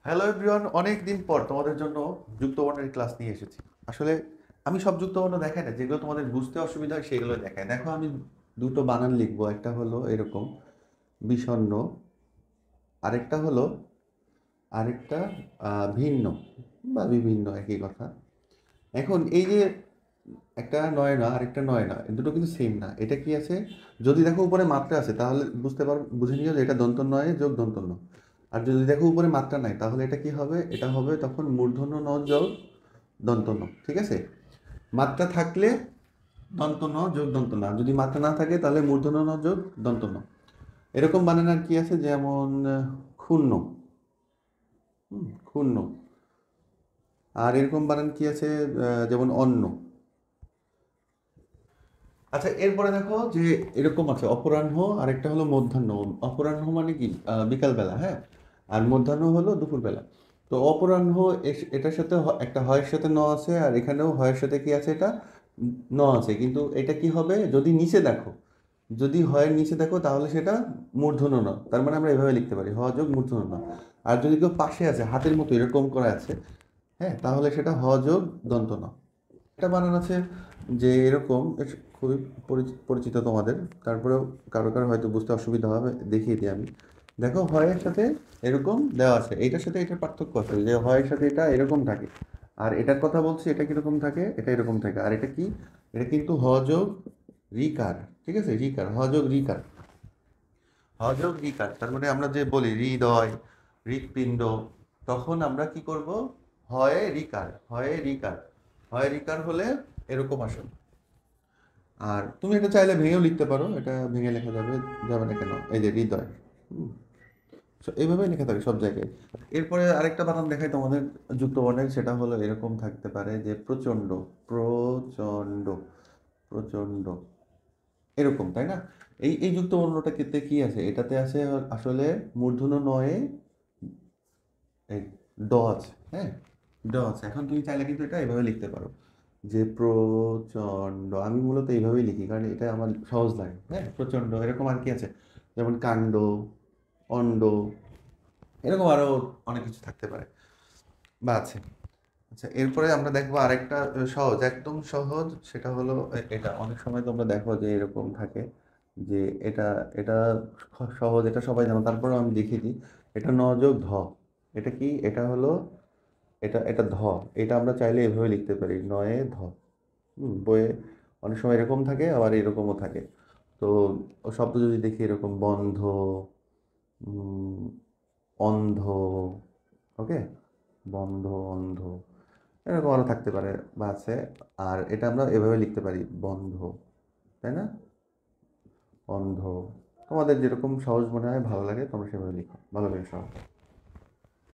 Hello everyone, অনেক দিন পর তোমাদের জন্য যুক্তবর্ণের ক্লাস নিয়ে এসেছি। আসলে আমি সব যুক্তবর্ণ দেখাই না, যেগুলো তোমাদের বুঝতে অসুবিধা হয় সেগুলো দেখাই। দেখো, আমি দুটো বানান লিখবো, একটা হলো এরকম বিষণ্ণ, আরেকটা হলো আরেকটা ভিন্ন বা বিভিন্ন, একই কথা। এখন এই যে একটা নয় না আরেকটা নয় না, এই দুটো কিন্তু সেম না। এটা কি আছে, যদি দেখো উপরে মাত্রা আছে তাহলে বুঝে নিও যে এটা দন্ত নয় যোগ দন্ত ন। আর যদি দেখো উপরে মাত্রা নাই তাহলে এটা কি হবে, এটা হবে তখন মূর্ধন্য ন যোগ দন্ত ন। ঠিক আছে, মাত্রা থাকলে দন্ত ন যোগ দন্ত না, যদি মাত্রা না থাকে তাহলে মূর্ধন্য ন যোগ দন্ত ন। এরকম বানান আর কি আছে, যেমন ক্ষুণ্ণ, ক্ষুণ্ণ। আর এরকম বানান কি আছে, যেমন অন্ন। আচ্ছা, এরপরে দেখো যে এরকম আছে অপরাহ্ন, আর একটা হলো মধ্যাহ্ন। অপরাহ্ন মানে কি, বিকালবেলা, হ্যাঁ। আর মধ্যাহ্ন হলো দুপুরবেলা। তো অপরাহ্ন, এটার সাথে একটা হয়ের সাথে ন আছে, আর এখানেও হয়ের সাথে কি আছে, এটা ন আছে। কিন্তু এটা কি হবে, যদি নিচে দেখো, যদি হয়ের নিচে দেখো তাহলে সেটা মূর্ধন্য ন। তার মানে আমরা এভাবে লিখতে পারি হ যোগ মূর্ধন্য ন। আর যদি কেউ পাশে আছে, হাতের মতো এরকম করা আছে, হ্যাঁ, তাহলে সেটা হ যোগ দন্ত ন। একটা বানান আছে যে এরকম, খুবই পরিচিত তোমাদের, তারপরেও কারো কারো হয়তো বুঝতে অসুবিধা হবে, দেখিয়ে দিই আমি। দেখো, হয়ের সাথে এরকম দেওয়া আছে, এইটার সাথে এটার পার্থক্য আছে যে হয়ের সাথে এটা এরকম থাকে, আর এটার কথা বলছি, এটা কিরকম থাকে, এটা এরকম থাকে। আর এটা কি, এটা কিন্তু হ যোগ রিকার। ঠিক আছে, রিকার, হ যোগ রিকার, হ যোগ রিকার। তার মানে আমরা যে বলি হৃদয়, হৃৎপিণ্ড, তখন আমরা কি করব, হয় রিকার, হয় রিকার, হয় রিকার হলে এরকম আসে। আর তুমি এটা চাইলে ভেঙেও লিখতে পারো, এটা ভেঙে লেখা যাবে, যাবে না কেন, এই যে হৃদয়। হুম, এইভাবেই লেখা থাকে সব জায়গায়। এরপরে আরেকটা বানান দেখাই তোমাদের যুক্ত বর্ণের, সেটা হলো এরকম থাকতে পারে যে প্রচণ্ড, প্রচণ্ড, প্রচণ্ড, এরকম, তাই না? এই যুক্ত বর্ণটা ক্ষেত্রে কি আছে, এটাতে আছে আসলে মূর্ধন্য নয়ে এই ড আছে, হ্যাঁ, ড আছে। এখন তুমি চাইলে কিন্তু এটা এভাবে লিখতে পারো যে প্রচণ্ড। আমি মূলত এইভাবেই লিখি কারণ এটা আমার সহজ লাগে, হ্যাঁ, প্রচণ্ড। এরকম আর কি আছে, যেমন কাণ্ড, অণ্ড, এরকম আরো অনেক কিছু থাকতে পারে বা আছে। আচ্ছা, এরপরে আমরা দেখবো আরেকটা সহজ, একদম সহজ, সেটা হলো এটা অনেক সময় তোমরা দেখো যে এরকম থাকে যে এটা এটা সহজ, এটা সবাই জানো, তারপরেও আমি দেখিয়ে দিই। এটা ন যোগ ধ। এটা কি, এটা হলো, এটা ধ। এটা আমরা চাইলে এভাবে লিখতে পারি, নয়ে ধ। বইয়ে অনেক সময় এরকম থাকে, আবার এরকমও থাকে। তো ও শব্দ যদি দেখি এরকম বন্ধ, উম, অন্ধ, ওকে, বন্ধ, অন্ধ, এরকম আরো থাকতে পারে বা আছে। আর এটা আমরা এভাবে লিখতে পারি বন্ধ, তাই না, অন্ধ। তোমাদের যেরকম সহজ মনে হয়, ভালো লাগে, তোমরা সেভাবে লিখো, ভালো লাগে সহজ।